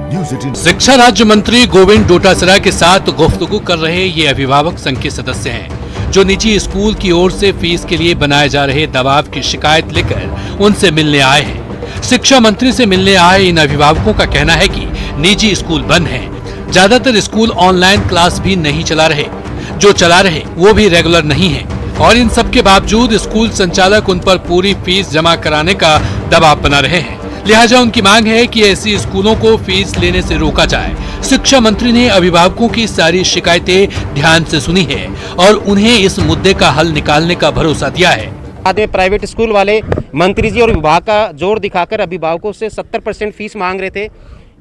News 18। शिक्षा राज्य मंत्री गोविंद डोटासरा के साथ गुफ्तगू कर रहे ये अभिभावक संघ के सदस्य हैं, जो निजी स्कूल की ओर से फीस के लिए बनाए जा रहे दबाव की शिकायत लेकर उनसे मिलने आए हैं। शिक्षा मंत्री से मिलने आए इन अभिभावकों का कहना है कि निजी स्कूल बंद हैं। ज्यादातर स्कूल ऑनलाइन क्लास भी नहीं चला रहे, जो चला रहे वो भी रेगुलर नहीं है, और इन सब के बावजूद स्कूल संचालक उन पर पूरी फीस जमा कराने का दबाव बना रहे हैं। लिहाजा उनकी मांग है कि ऐसी स्कूलों को फीस लेने से रोका जाए। शिक्षा मंत्री ने अभिभावकों की सारी शिकायतें ध्यान से सुनी है और उन्हें इस मुद्दे का हल निकालने का भरोसा दिया है। आधे प्राइवेट स्कूल वाले मंत्री जी और विभाग का जोर दिखाकर अभिभावकों से 70% फीस मांग रहे थे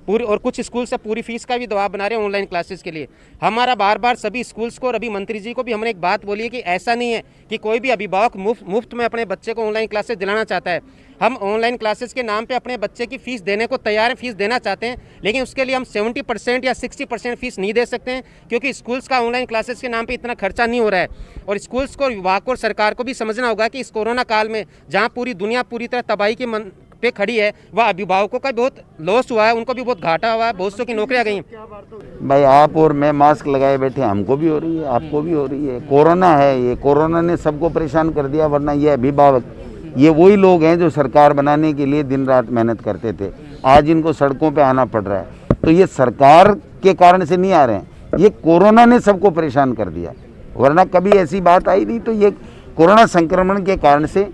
पूरी, और कुछ स्कूल से पूरी फीस का भी दबाव बना रहे हैं ऑनलाइन क्लासेस के लिए। हमारा बार बार सभी स्कूल्स को और अभी मंत्री जी को भी हमने एक बात बोली है कि ऐसा नहीं है कि कोई भी अभिभावक मुफ्त में अपने बच्चे को ऑनलाइन क्लासेस दिलाना चाहता है। हम ऑनलाइन क्लासेस के नाम पे अपने बच्चे की फीस देने को तैयार हैं, फीस देना चाहते हैं, लेकिन उसके लिए हम 70% या 60% फीस नहीं दे सकते हैं, क्योंकि स्कूल्स का ऑनलाइन क्लासेस के नाम पे इतना खर्चा नहीं हो रहा है। और स्कूल्स को, विभाग को और सरकार को भी समझना होगा कि इस कोरोना काल में जहाँ पूरी दुनिया पूरी तरह तबाही की पे खड़ी है, वह अभिभावकों का बहुत लॉस हुआ है, उनको भी बहुत घाटा हुआ है, बहुत सौ की नौकरियां गई। भाई आप और मैं मास्क लगाए बैठे, हमको भी हो रही है, आपको भी हो रही है। कोरोना है, ये कोरोना ने सबको परेशान कर दिया, वरना ये अभिभावक ये वही लोग हैं जो सरकार बनाने के लिए दिन रात मेहनत करते थे। आज इनको सड़कों पे आना पड़ रहा है, तो ये सरकार के कारण से नहीं आ रहे हैं, ये कोरोना ने सबको परेशान कर दिया, वरना कभी ऐसी बात आई नहीं। तो ये कोरोना संक्रमण के कारण से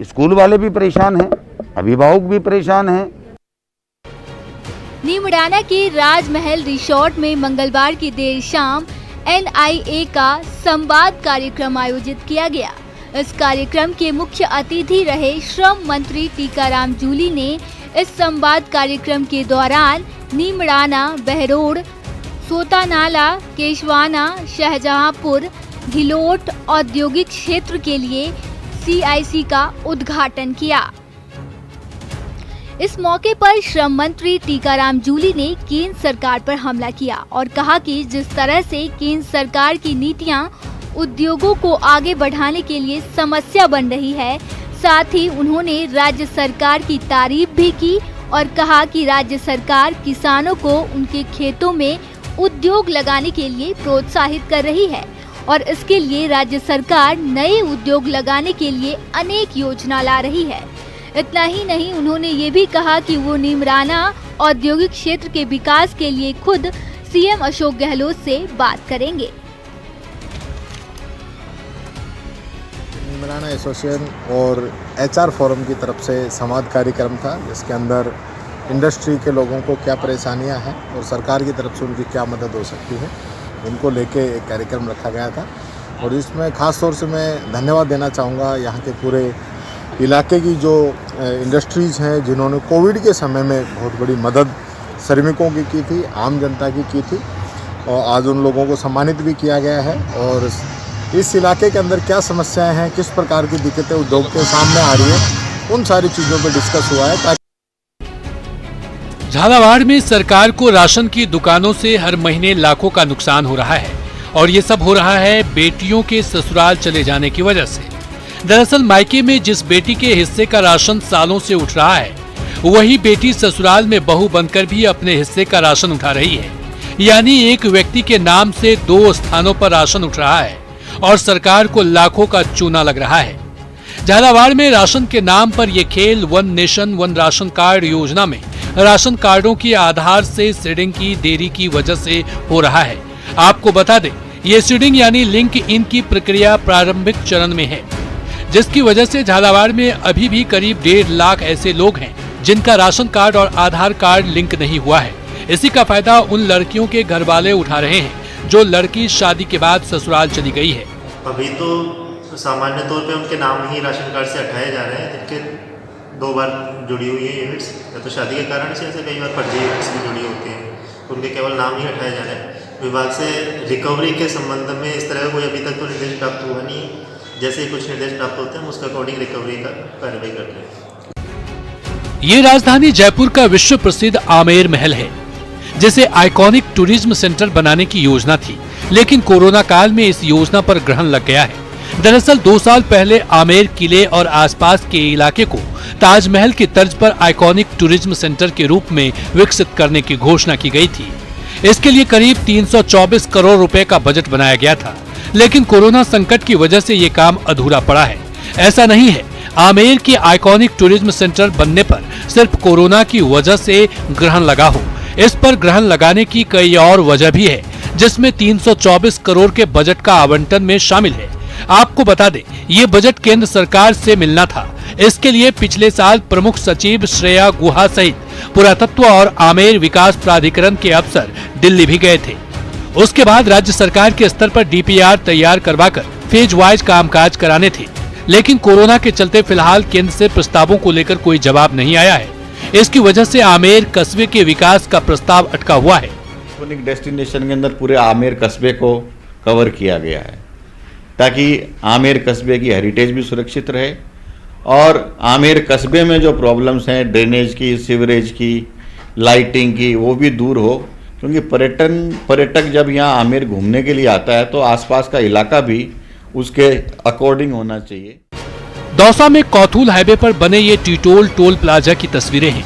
स्कूल वाले भी परेशान हैं, अभिभावक भी परेशान हैं। नीमड़ाना के राजमहल रिसोर्ट में मंगलवार की देर शाम NIA का संवाद कार्यक्रम आयोजित किया गया। इस कार्यक्रम के मुख्य अतिथि रहे श्रम मंत्री टीकाराम जूली ने इस संवाद कार्यक्रम के दौरान नीमड़ाना, बहरोड, सोतानाला, केशवाना, शाहजहांपुर, घिलोट औद्योगिक क्षेत्र के लिए CIC का उद्घाटन किया। इस मौके पर श्रम मंत्री टीकाराम जूली ने केंद्र सरकार पर हमला किया और कहा कि जिस तरह से केंद्र सरकार की नीतियां उद्योगों को आगे बढ़ाने के लिए समस्या बन रही है, साथ ही उन्होंने राज्य सरकार की तारीफ भी की और कहा कि राज्य सरकार किसानों को उनके खेतों में उद्योग लगाने के लिए प्रोत्साहित कर रही है और इसके लिए राज्य सरकार नए उद्योग लगाने के लिए अनेक योजना ला रही है। इतना ही नहीं, उन्होंने ये भी कहा कि वो नीमराना औद्योगिक क्षेत्र के विकास के लिए खुद CM अशोक गहलोत से बात करेंगे। नीमराना एसोसिएशन और HR फोरम की तरफ से संवाद कार्यक्रम था, जिसके अंदर इंडस्ट्री के लोगों को क्या परेशानियां हैं और सरकार की तरफ से उनकी क्या मदद हो सकती है, उनको लेके एक कार्यक्रम रखा गया था। और इसमें ख़ास तौर से मैं धन्यवाद देना चाहूँगा यहाँ के पूरे इलाके की जो इंडस्ट्रीज़ हैं, जिन्होंने कोविड के समय में बहुत बड़ी मदद श्रमिकों की थी, आम जनता की थी, और आज उन लोगों को सम्मानित भी किया गया है। और इस इलाके के अंदर क्या समस्याएं हैं, किस प्रकार की दिक्कतें उद्योग के सामने आ रही है, उन सारी चीज़ों पर डिस्कस हुआ है। झालावाड़ में सरकार को राशन की दुकानों से हर महीने लाखों का नुकसान हो रहा है और ये सब हो रहा है बेटियों के ससुराल चले जाने की वजह से। दरअसल मायके में जिस बेटी के हिस्से का राशन सालों से उठ रहा है, वही बेटी ससुराल में बहू बनकर भी अपने हिस्से का राशन उठा रही है। यानी एक व्यक्ति के नाम से 2 स्थानों पर राशन उठ रहा है और सरकार को लाखों का चूना लग रहा है। झालावाड़ में राशन के नाम पर यह खेल one nation one ration card योजना में राशन कार्डों की आधार से सीडिंग की देरी की वजह से हो रहा है। आपको बता दें, ये सीडिंग यानी लिंक इन की प्रक्रिया प्रारंभिक चरण में है, जिसकी वजह से झालावाड़ में अभी भी करीब 1.5 लाख ऐसे लोग हैं जिनका राशन कार्ड और आधार कार्ड लिंक नहीं हुआ है। इसी का फायदा उन लड़कियों के घर वाले उठा रहे हैं जो लड़की शादी के बाद ससुराल चली गई है। अभी तो सामान्य तौर पे उनके नाम ही राशन कार्ड से हटाए जा रहे हैं, जिनके 2 बार जुड़ी हुई है यूनिट्स, या तो शादी के कारण से ऐसे कई बार फर्जी यूनिट्स भी जुड़ी होती हैं, उनके केवल नाम ही हटाए जा रहे हैं। विभाग से रिकवरी के संबंध में इस तरह का कोई अभी तक तो निर्देश प्राप्त हुआ नहीं है। जैसे ही कुछ निर्देश प्राप्त होते हैं, उसका अकॉर्डिंग रिकवरी का कार्रवाई करते हैं। ये राजधानी जयपुर का विश्व प्रसिद्ध आमेर महल है, जिसे आइकॉनिक टूरिज्म सेंटर बनाने की योजना थी, लेकिन कोरोना काल में इस योजना पर ग्रहण लग गया है। दरअसल 2 साल पहले आमेर किले और आसपास के इलाके को ताजमहल की तर्ज पर आइकॉनिक टूरिज्म सेंटर के रूप में विकसित करने की घोषणा की गई थी। इसके लिए करीब 324 करोड़ रुपए का बजट बनाया गया था, लेकिन कोरोना संकट की वजह से ये काम अधूरा पड़ा है। ऐसा नहीं है, आमेर के आइकॉनिक टूरिज्म सेंटर बनने पर सिर्फ कोरोना की वजह से ग्रहण लगा हो। इस पर ग्रहण लगाने की कई और वजह भी है, जिसमें 324 करोड़ के बजट का आवंटन में शामिल है। आपको बता दें, ये बजट केंद्र सरकार से मिलना था। इसके लिए पिछले साल प्रमुख सचिव श्रेया गुहा सहित पुरातत्व और आमेर विकास प्राधिकरण के अफसर दिल्ली भी गए थे। उसके बाद राज्य सरकार के स्तर पर डीपीआर तैयार करवाकर फेज वाइज कामकाज कराने थे, लेकिन कोरोना के चलते फिलहाल केंद्र से प्रस्तावों को लेकर कोई जवाब नहीं आया है। इसकी वजह से आमेर कस्बे के विकास का प्रस्ताव अटका हुआ है। डेस्टिनेशन के अंदर पूरे आमेर कस्बे को कवर किया गया है ताकि आमेर कस्बे की हेरिटेज भी सुरक्षित रहे और आमेर कस्बे में जो प्रॉब्लम्स हैं ड्रेनेज की, सीवरेज की, लाइटिंग की, वो भी दूर हो, क्योंकि पर्यटक जब यहाँ आमेर घूमने के लिए आता है तो आसपास का इलाका भी उसके अकॉर्डिंग होना चाहिए। दौसा में कौथुल हाईवे पर बने ये टीटोल टोल प्लाजा की तस्वीरें हैं,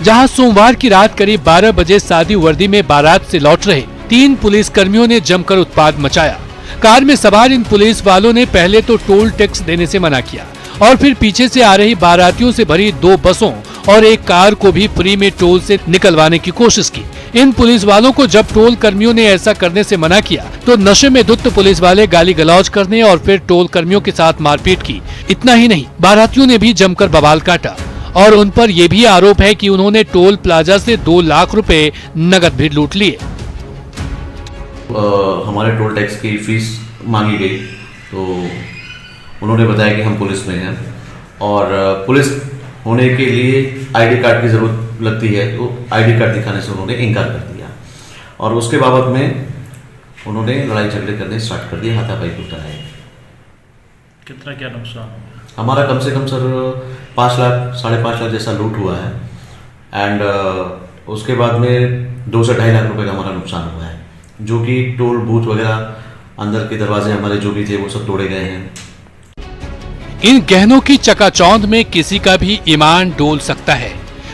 जहां सोमवार की रात करीब 12 बजे सादी वर्दी में बारात से लौट रहे 3 पुलिस कर्मियों ने जमकर उत्पात मचाया। कार में सवार इन पुलिस वालों ने पहले तो टोल टैक्स देने से मना किया और फिर पीछे से आ रही बारातियों से भरी 2 बसों और एक कार को भी फ्री में टोल से निकलवाने की कोशिश की। इन पुलिस वालों को जब टोल कर्मियों ने ऐसा करने से मना किया तो नशे में धुत पुलिस वाले गाली गलौज करने और फिर टोल कर्मियों के साथ मारपीट की। इतना ही नहीं, बारातियों ने भी जमकर बवाल काटा और उन पर यह भी आरोप है कि उन्होंने टोल प्लाजा से 2 लाख रुपए नकद भी लूट लिए। हमारे टोल टैक्स की फीस मांगी गई तो उन्होंने बताया कि हम पुलिस में हैं और पुलिस होने के लिए आईडी कार्ड की ज़रूरत लगती है, तो आईडी कार्ड दिखाने से उन्होंने इनकार कर दिया और उसके बाबत में उन्होंने लड़ाई झगड़े करने स्टार्ट कर दिए, हाथापाई उठाए। कितना क्या नुकसान हुआ? हमारा कम से कम सर 5 लाख 5.5 लाख जैसा लूट हुआ है एंड उसके बाद में 2 से 2.5 लाख रुपए का हमारा नुकसान हुआ है, जो कि टोल बूथ वगैरह अंदर के दरवाजे हमारे जो भी थे वो सब तोड़े गए हैं। इन गहनों की चकाचौंध में किसी का भी ईमान डोल सकता है,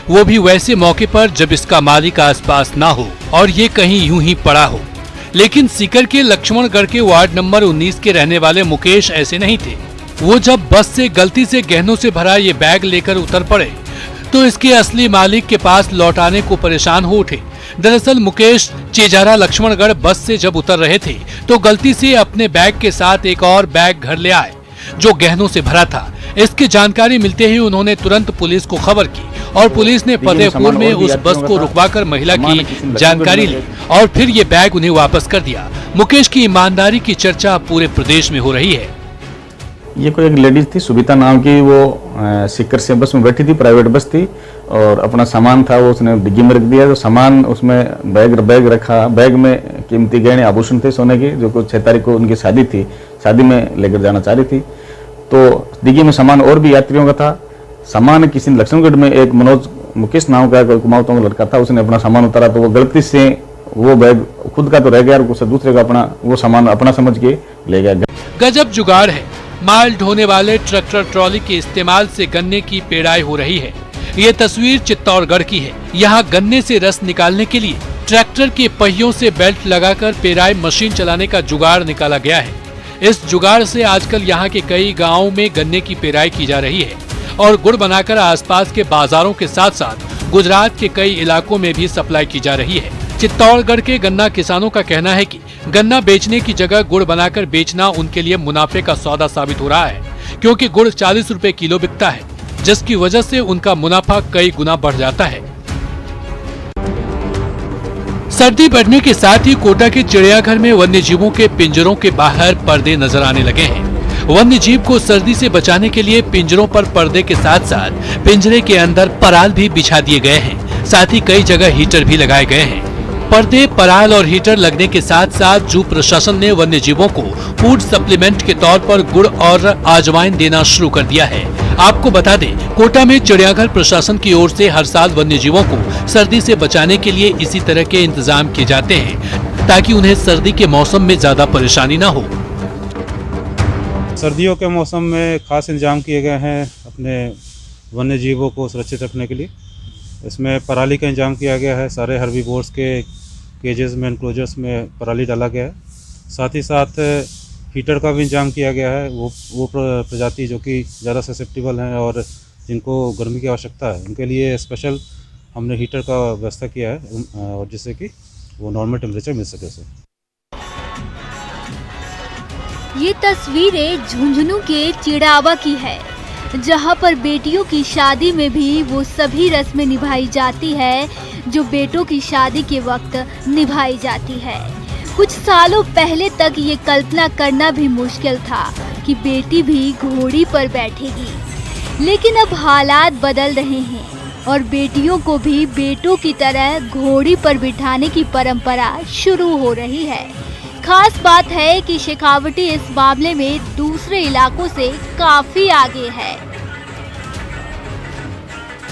वो भी वैसे मौके पर जब इसका मालिक आसपास ना हो और ये कहीं यूं ही पड़ा हो। लेकिन सीकर के लक्ष्मणगढ़ के वार्ड नंबर 19 के रहने वाले मुकेश ऐसे नहीं थे। वो जब बस से गलती से गहनों से भरा ये बैग लेकर उतर पड़े तो इसके असली मालिक के पास लौटाने को परेशान हो उठे। दरअसल मुकेश चेजारा लक्ष्मणगढ़ बस से जब उतर रहे थे तो गलती से अपने बैग के साथ एक और बैग घर ले आए जो गहनों से भरा था। इसकी जानकारी मिलते ही उन्होंने तुरंत पुलिस को खबर की और पुलिस ने फतेहपुर में उस बस को रुकवाकर महिला की जानकारी ली और फिर ये बैग उन्हें वापस कर दिया। मुकेश की ईमानदारी की चर्चा पूरे प्रदेश में हो रही है। ये कोई एक लेडीज थी सुबिता नाम की, वो सीकर से बस में बैठी थी, प्राइवेट बस थी और अपना सामान था वो उसने डिग्गी में रख दिया। जो सामान उसमें बैग रखा, बैग में कीमती गहने आभूषण थे सोने के, जो कुछ 6 तारीख को उनकी शादी थी, शादी में लेकर जाना चाह रही थी। तो डिग्गी में सामान और भी यात्रियों का था। सामान किसी लक्ष्मणगढ़ में एक मुकेश नाम का कुमाऊं का लड़का था, उसने अपना सामान उतारा तो वो गलती से वो बैग खुद का तो रह गया और दूसरे का अपना वो सामान अपना समझ के ले गया। गजब जुगाड़ है। माल ढोने वाले ट्रैक्टर ट्रॉली के इस्तेमाल से गन्ने की पेराई हो रही है। ये तस्वीर चित्तौड़गढ़ की है। यहाँ गन्ने से रस निकालने के लिए ट्रैक्टर के पहियों से बेल्ट लगाकर पेराई मशीन चलाने का जुगाड़ निकाला गया है। इस जुगाड़ से आजकल यहाँ के कई गाँवों में गन्ने की पेराई की जा रही है और गुड़ बनाकर आसपास के बाजारों के साथ साथ गुजरात के कई इलाकों में भी सप्लाई की जा रही है। चित्तौड़गढ़ के गन्ना किसानों का कहना है कि गन्ना बेचने की जगह गुड़ बनाकर बेचना उनके लिए मुनाफे का सौदा साबित हो रहा है, क्योंकि गुड़ 40 रुपए किलो बिकता है, जिसकी वजह से उनका मुनाफा कई गुना बढ़ जाता है। सर्दी बढ़ने के साथ ही कोटा के चिड़ियाघर में वन्य जीवों के पिंजरों के बाहर पर्दे नजर आने लगे हैं। वन्य जीव को सर्दी से बचाने के लिए पिंजरों पर पर्दे के साथ साथ पिंजरे के अंदर पराल भी बिछा दिए गए हैं। साथ ही कई जगह हीटर भी लगाए गए हैं। पर्दे, पराल और हीटर लगने के साथ साथ जू प्रशासन ने वन्य जीवों को फूड सप्लीमेंट के तौर पर गुड़ और अजवाइन देना शुरू कर दिया है। आपको बता दें, कोटा में चिड़ियाघर प्रशासन की ओर से हर साल वन्य जीवों को सर्दी से बचाने के लिए इसी तरह के इंतजाम किए जाते हैं ताकि उन्हें सर्दी के मौसम में ज्यादा परेशानी न हो। सर्दियों के मौसम में खास इंतजाम किए गए हैं। अपने वन्य जीवों को सुरक्षित रखने के लिए। इसमें पराली का इंतजाम किया गया है, सारे हर्बीवोर्स के केजेस में, एनक्लोजर्स में पराली डाला गया है। साथ ही साथ हीटर का भी इंतजाम किया गया है। वो प्रजाति जो कि ज़्यादा ससेप्टिबल हैं और जिनको गर्मी की आवश्यकता है, उनके लिए स्पेशल हमने हीटर का व्यवस्था किया है, और जिससे कि वो नॉर्मल टेम्परेचर मिल सके उसे। ये तस्वीरें झुंझुनू के चिड़ावा की है, जहां पर बेटियों की शादी में भी वो सभी रस्में निभाई जाती है जो बेटों की शादी के वक्त निभाई जाती है। कुछ सालों पहले तक ये कल्पना करना भी मुश्किल था कि बेटी भी घोड़ी पर बैठेगी, लेकिन अब हालात बदल रहे हैं और बेटियों को भी बेटों की तरह घोड़ी पर बिठाने की परंपरा शुरू हो रही है। खास बात है कि शेखावटी इस मामले में दूसरे इलाकों से काफी आगे है।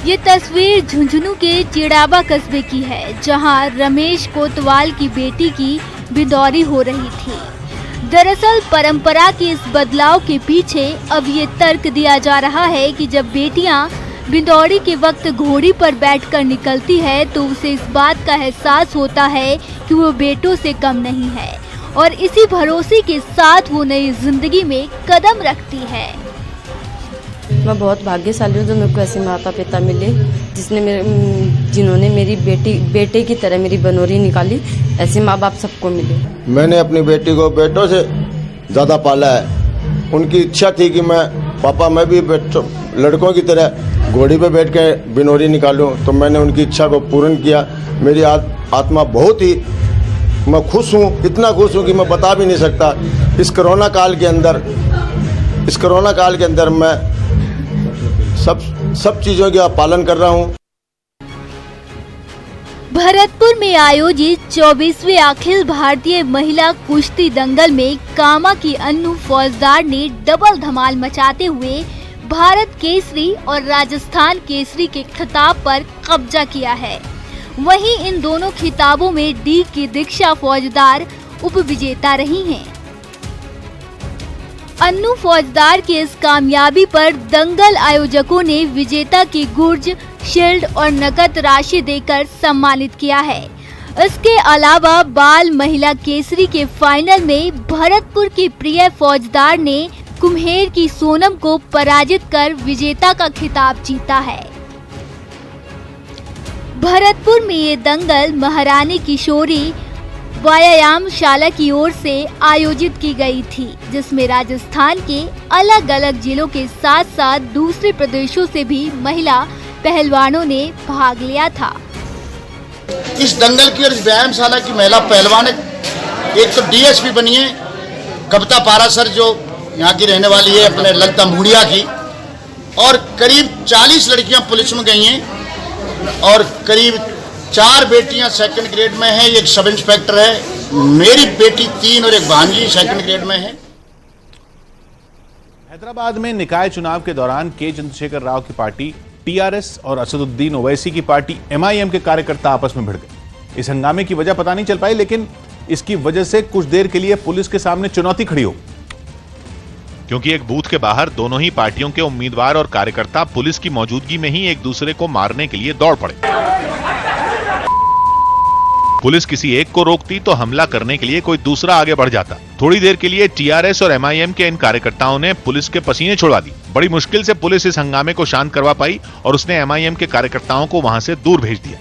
ये तस्वीर झुंझुनू के चिड़ावा कस्बे की है, जहां रमेश कोतवाल की बेटी की बिदौरी हो रही थी। दरअसल परंपरा के इस बदलाव के पीछे अब ये तर्क दिया जा रहा है कि जब बेटियां बिदौरी के वक्त घोड़ी पर बैठकर निकलती है तो उसे इस बात का एहसास होता है कि वो बेटों से कम नहीं है, और इसी भरोसे के साथ वो नई जिंदगी में कदम रखती है। मैं बहुत भाग्यशाली हूँ जो मेरे को ऐसे माता पिता मिले जिन्होंने मेरी बेटे की तरह मेरी बनोरी निकाली। ऐसे माँ बाप सबको मिले। मैंने अपनी बेटी को बेटों से ज़्यादा पाला है। उनकी इच्छा थी कि मैं भी लड़कों की तरह घोड़ी पे बैठ के बिनोरी निकालूं, तो मैंने उनकी इच्छा को पूर्ण किया। मेरी आत्मा बहुत ही, मैं खुश हूँ, इतना खुश हूँ कि मैं बता भी नहीं सकता। इस कोरोना काल के अंदर मैं सब चीज़ों का पालन कर रहा हूँ। भरतपुर में आयोजित 24वें अखिल भारतीय महिला कुश्ती दंगल में कामा की अन्नू फौजदार ने डबल धमाल मचाते हुए भारत केसरी और राजस्थान केसरी के खिताब पर कब्जा किया है। वहीं इन दोनों खिताबों में डी की दीक्षा फौजदार उपविजेता रही हैं। अन्नू फौजदार की इस कामयाबी पर दंगल आयोजकों ने विजेता की गुर्ज, शील्ड और नकद राशि देकर सम्मानित किया है। इसके अलावा बाल महिला केसरी के फाइनल में भरतपुर की प्रिय फौजदार ने कुम्हेर की सोनम को पराजित कर विजेता का खिताब जीता है। भरतपुर में ये दंगल महारानी किशोरी व्यायामशाला की ओर से आयोजित की गई थी, जिसमें राजस्थान के अलग अलग जिलों के साथ साथ दूसरे प्रदेशों से भी महिला पहलवानों ने भाग लिया था। इस दंगल की और व्यायामशाला की महिला पहलवान एक तो डीएसपी बनी है कविता पारासर, जो यहाँ की रहने वाली है, अपने लगता मुड़िया की, और करीब 40 लड़कियां पुलिस में गई हैं और करीब 4 बेटियां सेकंड ग्रेड में हैं, एक सब इंस्पेक्टर है, मेरी बेटी 3 और एक भांजी सेकंड ग्रेड में है। हैदराबाद में निकाय चुनाव के दौरान के चंद्रशेखर राव की पार्टी टीआरएस और असदुद्दीन ओवैसी की पार्टी एमआईएम के कार्यकर्ता आपस में भिड़ गए। इस हंगामे की वजह पता नहीं चल पाई, लेकिन इसकी वजह से कुछ देर के लिए पुलिस के सामने चुनौती खड़ी हो, क्योंकि एक बूथ के बाहर दोनों ही पार्टियों के उम्मीदवार और कार्यकर्ता पुलिस की मौजूदगी में ही एक दूसरे को मारने के लिए दौड़ पड़े। पुलिस किसी एक को रोकती तो हमला करने के लिए कोई दूसरा आगे बढ़ जाता। थोड़ी देर के लिए टीआरएस और एमआईएम के इन कार्यकर्ताओं ने पुलिस के पसीने छुड़वा दी। बड़ी मुश्किल से पुलिस इस हंगामे को शांत करवा पाई और उसने एमआईएम के कार्यकर्ताओं को वहां से दूर भेज दिया।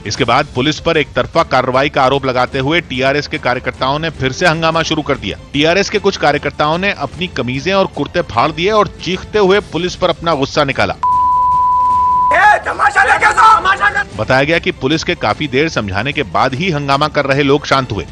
इसके बाद पुलिस पर एक तरफा कार्रवाई का आरोप लगाते हुए टीआरएस के कार्यकर्ताओं ने फिर से हंगामा शुरू कर दिया। टीआरएस के कुछ कार्यकर्ताओं ने अपनी कमीजें और कुर्ते फाड़ दिए और चीखते हुए पुलिस पर अपना गुस्सा निकाला। बताया गया कि पुलिस के काफी देर समझाने के बाद ही हंगामा कर रहे लोग शांत हुए।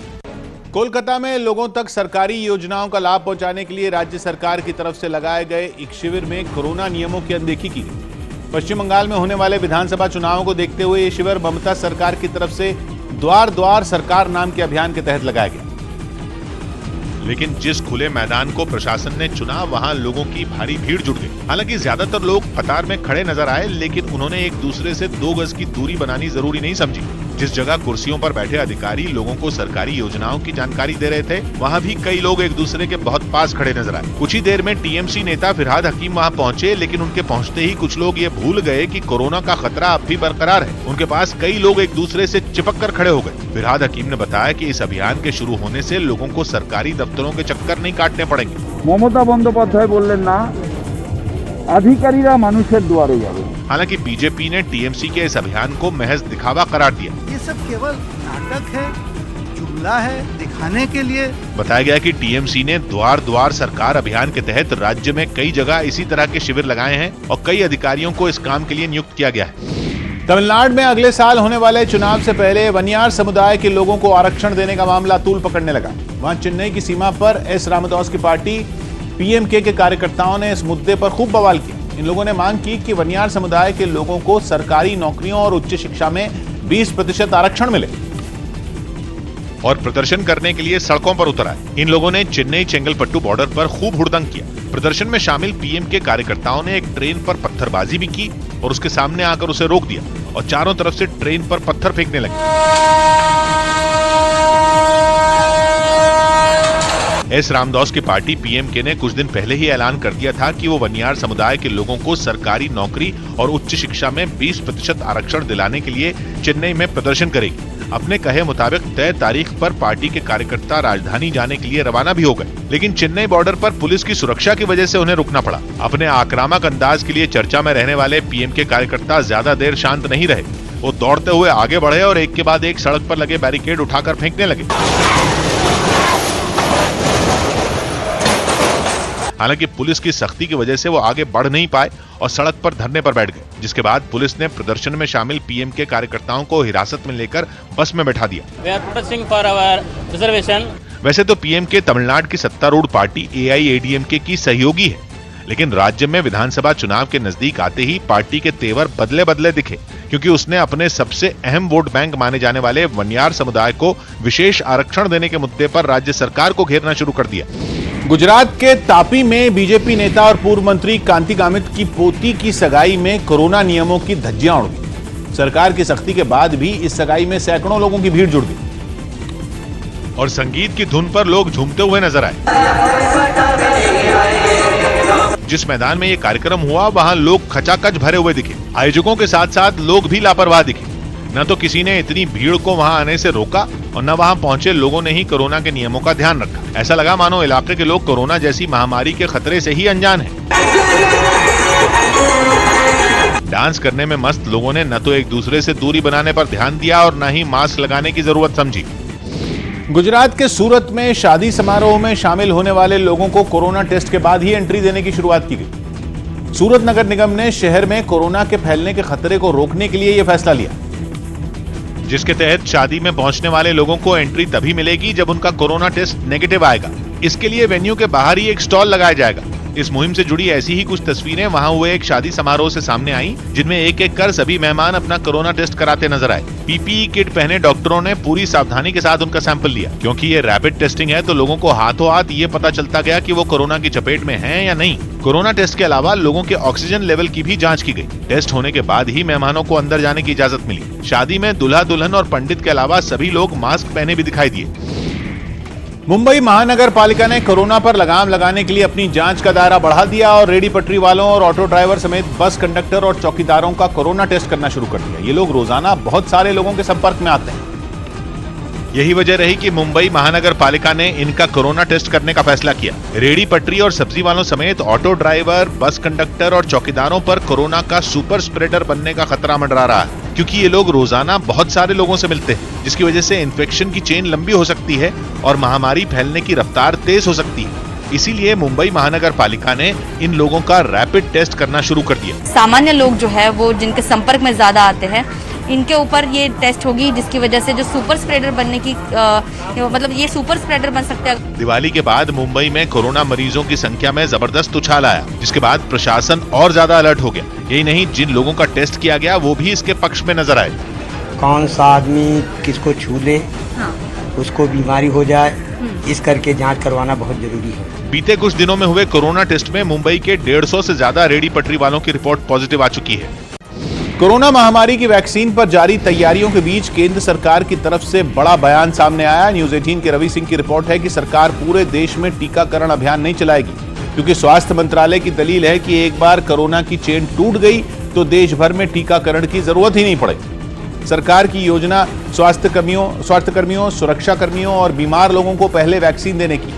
कोलकाता में लोगों तक सरकारी योजनाओं का लाभ पहुंचाने के लिए राज्य सरकार की तरफ से लगाए गए एक शिविर में कोरोना नियमों की अनदेखी की गई। पश्चिम बंगाल में होने वाले विधानसभा चुनावों को देखते हुए ये शिविर ममता सरकार की तरफ से द्वार द्वार सरकार नाम के अभियान के तहत लगाया गया। लेकिन जिस खुले मैदान को प्रशासन ने चुना वहां लोगों की भारी भीड़ जुट गई। हालांकि ज्यादातर लोग कतार में खड़े नजर आए, लेकिन उन्होंने एक दूसरे से 2 गज की दूरी बनानी जरूरी नहीं समझी। जिस जगह कुर्सियों पर बैठे अधिकारी लोगों को सरकारी योजनाओं की जानकारी दे रहे थे, वहाँ भी कई लोग एक दूसरे के बहुत पास खड़े नजर आए। कुछ ही देर में टीएमसी नेता फिरहाद हकीम वहाँ पहुँचे, लेकिन उनके पहुँचते ही कुछ लोग ये भूल गए कि कोरोना का खतरा अब भी बरकरार है। उनके पास कई लोग एक दूसरे से चिपक कर खड़े हो गए। फिरहाद हकीम ने बताया कि इस अभियान के शुरू होने से लोगों को सरकारी दफ्तरों के चक्कर नहीं काटने पड़ेंगे। ममता बंदोपाध्याय बोललेन ना अधिकारीरा मानुषेर दुआरे जाबे। हालांकि बीजेपी ने टीएमसी के इस अभियान को महज दिखावा करार दिया। ये सब केवल नाटक है, जुमला है, दिखाने के लिए। बताया गया कि टीएमसी ने द्वार द्वार सरकार अभियान के तहत राज्य में कई जगह इसी तरह के शिविर लगाए हैं और कई अधिकारियों को इस काम के लिए नियुक्त किया गया है। तमिलनाडु में अगले साल होने वाले चुनाव से पहले वनियार समुदाय के लोगों को आरक्षण देने का मामला तूल पकड़ने लगा। वहां चेन्नई की सीमा पर एस रामदास की पार्टी पीएमके के कार्यकर्ताओं ने इस मुद्दे पर खूब बवाल किया। इन लोगों ने मांग की कि वनियार समुदाय के लोगों को सरकारी नौकरियों और उच्च शिक्षा में 20% आरक्षण मिले और प्रदर्शन करने के लिए सड़कों पर उतर आए। इन लोगों ने चेन्नई चेंगलपट्टू बॉर्डर पर खूब हुड़दंग किया। प्रदर्शन में शामिल पीएमके कार्यकर्ताओं ने एक ट्रेन पर पत्थरबाजी भी की और उसके सामने आकर उसे रोक दिया और चारों तरफ से ट्रेन पर पत्थर फेंकने लगे। एस रामदास की पार्टी पीएमके ने कुछ दिन पहले ही ऐलान कर दिया था कि वो वनियार समुदाय के लोगों को सरकारी नौकरी और उच्च शिक्षा में 20% आरक्षण दिलाने के लिए चेन्नई में प्रदर्शन करेगी। अपने कहे मुताबिक तय तारीख पर पार्टी के कार्यकर्ता राजधानी जाने के लिए रवाना भी हो गए, लेकिन चेन्नई बॉर्डर पर पुलिस की सुरक्षा की वजह से उन्हें रुकना पड़ा। अपने आक्रामक अंदाज के लिए चर्चा में रहने वाले पीएमके कार्यकर्ता ज्यादा देर शांत नहीं रहे। वो दौड़ते हुए आगे बढ़े और एक के बाद एक सड़क पर लगे बैरिकेड उठाकर फेंकने लगे। हालांकि पुलिस की सख्ती की वजह से वो आगे बढ़ नहीं पाए और सड़क पर धरने पर बैठ गए, जिसके बाद पुलिस ने प्रदर्शन में शामिल पीएमके कार्यकर्ताओं को हिरासत में लेकर बस में बैठा दिया। वैसे तो पीएमके तमिलनाडु की सत्तारूढ़ पार्टी एआईएडीएमके की सहयोगी है, लेकिन राज्य में विधानसभा चुनाव के नजदीक आते ही पार्टी के तेवर बदले बदले दिखे, क्योंकि उसने अपने सबसे अहम वोट बैंक माने जाने वाले वनियार समुदाय को विशेष आरक्षण देने के मुद्दे पर राज्य सरकार को घेरना शुरू कर दिया। गुजरात के तापी में बीजेपी नेता और पूर्व मंत्री कांति गामित की पोती की सगाई में कोरोना नियमों की धज्जियां उड़ गई। सरकार की सख्ती के बाद भी इस सगाई में सैकड़ों लोगों की भीड़ जुड़ गई और संगीत की धुन पर लोग झूमते हुए नजर आए। जिस मैदान में ये कार्यक्रम हुआ वहां लोग खचाखच भरे हुए दिखे। आयोजकों के साथ साथ लोग भी लापरवाह दिखे। न तो किसी ने इतनी भीड़ को वहां आने से रोका और न वहां पहुंचे लोगों ने ही कोरोना के नियमों का ध्यान रखा। ऐसा लगा मानो इलाके के लोग कोरोना जैसी महामारी के खतरे से ही अनजान हैं। डांस करने में मस्त लोगों ने न तो एक दूसरे से दूरी बनाने पर ध्यान दिया और न ही मास्क लगाने की जरूरत समझी। गुजरात के सूरत में शादी समारोह में शामिल होने वाले लोगों को कोरोना टेस्ट के बाद ही एंट्री देने की शुरुआत की गई। सूरत नगर निगम ने शहर में कोरोना के फैलने के खतरे को रोकने के लिए यह फैसला लिया, जिसके तहत शादी में पहुंचने वाले लोगों को एंट्री तभी मिलेगी जब उनका कोरोना टेस्ट नेगेटिव आएगा। इसके लिए वेन्यू के बाहर ही एक स्टॉल लगाया जाएगा। इस मुहिम से जुड़ी ऐसी ही कुछ तस्वीरें वहां हुए एक शादी समारोह से सामने आई, जिनमें एक एक कर सभी मेहमान अपना कोरोना टेस्ट कराते नजर आए। पीपीई किट पहने डॉक्टरों ने पूरी सावधानी के साथ उनका सैंपल लिया, क्योंकि ये रैपिड टेस्टिंग है तो लोगों को हाथों हाथ ये पता चलता गया कि वो कोरोना की चपेट में हैं या नहीं। कोरोना टेस्ट के अलावा लोगों के ऑक्सीजन लेवल की भी जांच की गई। टेस्ट होने के बाद ही मेहमानों को अंदर जाने की इजाजत मिली। शादी में दूल्हा दुल्हन और पंडित के अलावा सभी लोग मास्क पहने भी दिखाई दिए। मुंबई महानगर पालिका ने कोरोना पर लगाम लगाने के लिए अपनी जांच का दायरा बढ़ा दिया और रेडी पटरी वालों और ऑटो ड्राइवर समेत बस कंडक्टर और चौकीदारों का कोरोना टेस्ट करना शुरू कर दिया। ये लोग रोजाना बहुत सारे लोगों के संपर्क में आते हैं। यही वजह रही कि मुंबई महानगर पालिका ने इनका कोरोना टेस्ट करने का फैसला किया। रेडी पटरी और सब्जी वालों समेत ऑटो ड्राइवर, बस कंडक्टर और चौकीदारों पर कोरोना का सुपर स्प्रेडर बनने का खतरा मंडरा रहा है, क्योंकि ये लोग रोजाना बहुत सारे लोगों से मिलते हैं, जिसकी वजह से इन्फेक्शन की चेन लंबी हो सकती है और महामारी फैलने की रफ्तार तेज हो सकती है। इसीलिए मुंबई महानगर पालिका ने इन लोगों का रैपिड टेस्ट करना शुरू कर दिया। सामान्य लोग जो है वो जिनके संपर्क में ज्यादा आते हैं, इनके ऊपर ये टेस्ट होगी, जिसकी वजह से जो सुपर स्प्रेडर बनने की मतलब ये सुपर स्प्रेडर बन सकते हैं। दिवाली के बाद मुंबई में कोरोना मरीजों की संख्या में जबरदस्त उछाल आया, जिसके बाद प्रशासन और ज्यादा अलर्ट हो गया। यही नहीं, जिन लोगों का टेस्ट किया गया वो भी इसके पक्ष में नजर आए। कौन सा आदमी किसको छू ले, उसको बीमारी हो जाए, इस करके जांच करवाना बहुत जरूरी है। बीते कुछ दिनों में हुए कोरोना टेस्ट में मुंबई के 150 से ज्यादा रेडी पटरी वालों की रिपोर्ट पॉजिटिव आ चुकी है। कोरोना महामारी की वैक्सीन पर जारी तैयारियों के बीच केंद्र सरकार की तरफ से बड़ा बयान सामने आया। न्यूज 18 के रवि सिंह की रिपोर्ट है कि सरकार पूरे देश में टीकाकरण अभियान नहीं चलाएगी, क्योंकि स्वास्थ्य मंत्रालय की दलील है कि एक बार कोरोना की चेन टूट गई तो देश भर में टीकाकरण की जरूरत ही नहीं पड़ेगी। सरकार की योजना स्वास्थ्यकर्मियों, सुरक्षा कर्मियों और बीमार लोगों को पहले वैक्सीन देने की,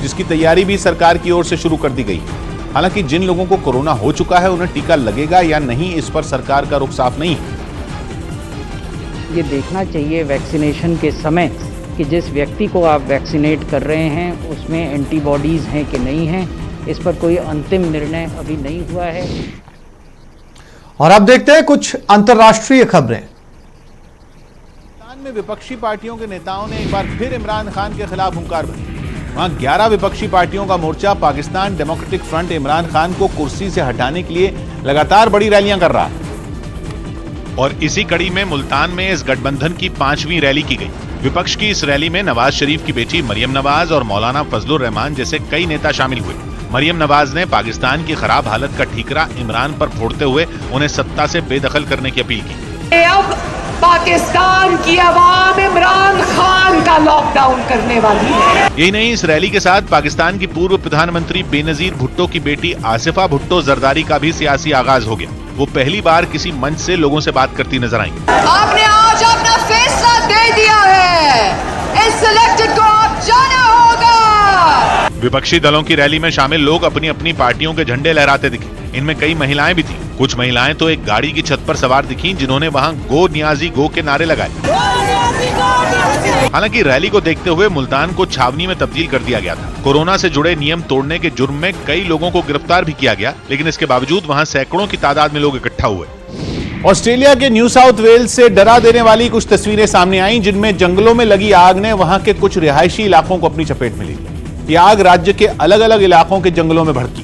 जिसकी तैयारी भी सरकार की ओर से शुरू कर दी गई। हालांकि जिन लोगों को कोरोना हो चुका है उन्हें टीका लगेगा या नहीं, इस पर सरकार का रुख साफ नहीं है। ये देखना चाहिए वैक्सीनेशन के समय कि जिस व्यक्ति को आप वैक्सीनेट कर रहे हैं उसमें एंटीबॉडीज हैं कि नहीं हैं, इस पर कोई अंतिम निर्णय अभी नहीं हुआ है। और अब देखते हैं कुछ अंतर्राष्ट्रीय खबरें। पाकिस्तान में विपक्षी पार्टियों के नेताओं ने एक बार फिर इमरान खान के खिलाफ हुंकार भरी। वहां 11 विपक्षी पार्टियों का मोर्चा पाकिस्तान डेमोक्रेटिक फ्रंट इमरान खान को कुर्सी से हटाने के लिए लगातार बड़ी रैलियां कर रहा है। और इसी कड़ी में मुल्तान में इस गठबंधन की 5वीं रैली की गई। विपक्ष की इस रैली में नवाज शरीफ की बेटी मरियम नवाज और मौलाना फजलुर रहमान जैसे कई नेता शामिल हुए। मरियम नवाज ने पाकिस्तान की खराब हालत का ठीकरा इमरान पर फोड़ते हुए उन्हें सत्ता से बेदखल करने की अपील की। अब पाकिस्तान की आवाम इमरान खान का लॉकडाउन करने वाली है। यही नहीं, इस रैली के साथ पाकिस्तान की पूर्व प्रधानमंत्री बेनजीर भुट्टो की बेटी आसिफा भुट्टो जरदारी का भी सियासी आगाज हो गया। वो पहली बार किसी मंच से लोगों से बात करती नजर आई। आपने आज अपना फैसला दे दिया है, इस सिलेक्टेड को आप जाना होगा। विपक्षी दलों की रैली में शामिल लोग अपनी अपनी पार्टियों के झंडे लहराते दिखे। इनमें कई महिलाएं भी थीं। कुछ महिलाएं तो एक गाड़ी की छत पर सवार दिखीं, जिन्होंने वहां गो नियाजी गो के नारे लगाए। हालांकि रैली को देखते हुए मुल्तान को छावनी में तब्दील कर दिया गया था। कोरोना से जुड़े नियम तोड़ने के जुर्म में कई लोगों को गिरफ्तार भी किया गया, लेकिन इसके बावजूद वहां सैकड़ों की तादाद में लोग इकट्ठा हुए। ऑस्ट्रेलिया के न्यू साउथ वेल्स से डरा देने वाली कुछ तस्वीरें सामने आईं, जिनमें जंगलों में लगी आग ने वहां के कुछ रिहायशी इलाकों को अपनी चपेट में ली। ये आग राज्य के अलग अलग इलाकों के जंगलों में भड़की,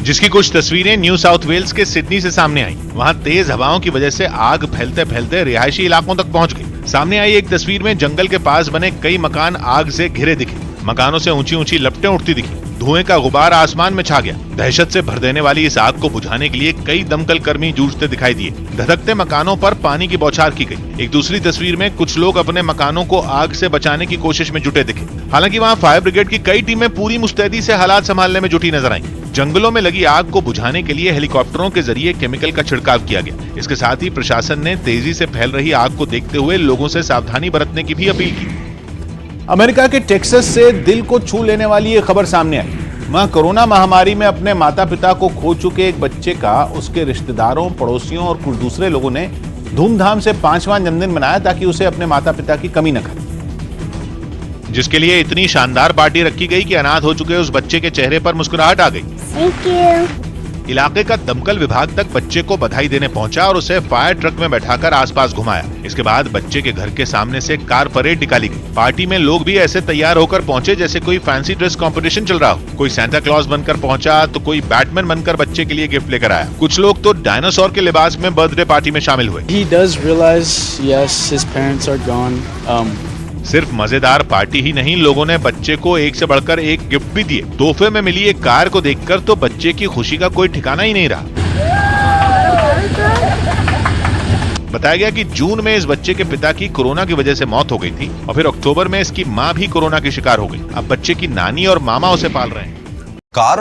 जिसकी कुछ तस्वीरें न्यू साउथ वेल्स के सिडनी से सामने आई। वहां तेज हवाओं की वजह से आग फैलते फैलते रिहायशी इलाकों तक पहुंच गई। सामने आई एक तस्वीर में जंगल के पास बने कई मकान आग से घिरे दिखे। मकानों से ऊंची ऊंची लपटें उठती दिखी। धुएं का गुबार आसमान में छा गया। दहशत से भर देने वाली इस आग को बुझाने के लिए कई दमकल कर्मी जूझते दिखाई दिए। धधकते मकानों पर पानी की बौछार की गई। एक दूसरी तस्वीर में कुछ लोग अपने मकानों को आग से बचाने की कोशिश में जुटे दिखे। हालांकि वहां फायर ब्रिगेड की कई टीमें पूरी मुस्तैदी से हालात संभालने में जुटी नजर आईं। जंगलों में लगी आग को बुझाने के लिए हेलीकॉप्टरों के जरिए केमिकल का छिड़काव किया गया। इसके साथ ही प्रशासन ने तेजी से फैल रही आग को देखते हुए लोगों से सावधानी बरतने की भी अपील की। अमेरिका के टेक्सास से दिल को छू लेने वाली ये खबर सामने आई। वहां कोरोना महामारी में अपने माता पिता को खो चुके एक बच्चे का उसके रिश्तेदारों, पड़ोसियों और कुछ दूसरे लोगों ने धूमधाम से 5वां जन्मदिन मनाया, ताकि उसे अपने माता पिता की कमी न करे। जिसके लिए इतनी शानदार पार्टी रखी गई कि अनाथ हो चुके उस बच्चे के चेहरे पर मुस्कुराहट आ गई। इलाके का दमकल विभाग तक बच्चे को बधाई देने पहुंचा और उसे फायर ट्रक में बैठाकर आसपास घुमाया। इसके बाद बच्चे के घर के सामने से कार परेड निकाली गई। पार्टी में लोग भी ऐसे तैयार होकर पहुंचे जैसे कोई फैंसी ड्रेस कंपटीशन चल रहा हो। कोई सांता क्लॉज बनकर पहुंचा तो कोई बैटमैन बनकर बच्चे के लिए गिफ्ट लेकर आया। कुछ लोग तो डायनासोर के लिबास में बर्थडे पार्टी में शामिल हुए। He does realize, yes, his parents are gone. सिर्फ मजेदार पार्टी ही नहीं, लोगों ने बच्चे को एक से बढ़कर एक गिफ्ट भी दिए। तोहफे में मिली एक कार को देखकर तो बच्चे की खुशी का कोई ठिकाना ही नहीं रहा। बताया गया कि जून में इस बच्चे के पिता की कोरोना की वजह से मौत हो गई थी और फिर अक्टूबर में इसकी मां भी कोरोना की शिकार हो गई। अब बच्चे की नानी और मामा उसे पाल रहे हैं।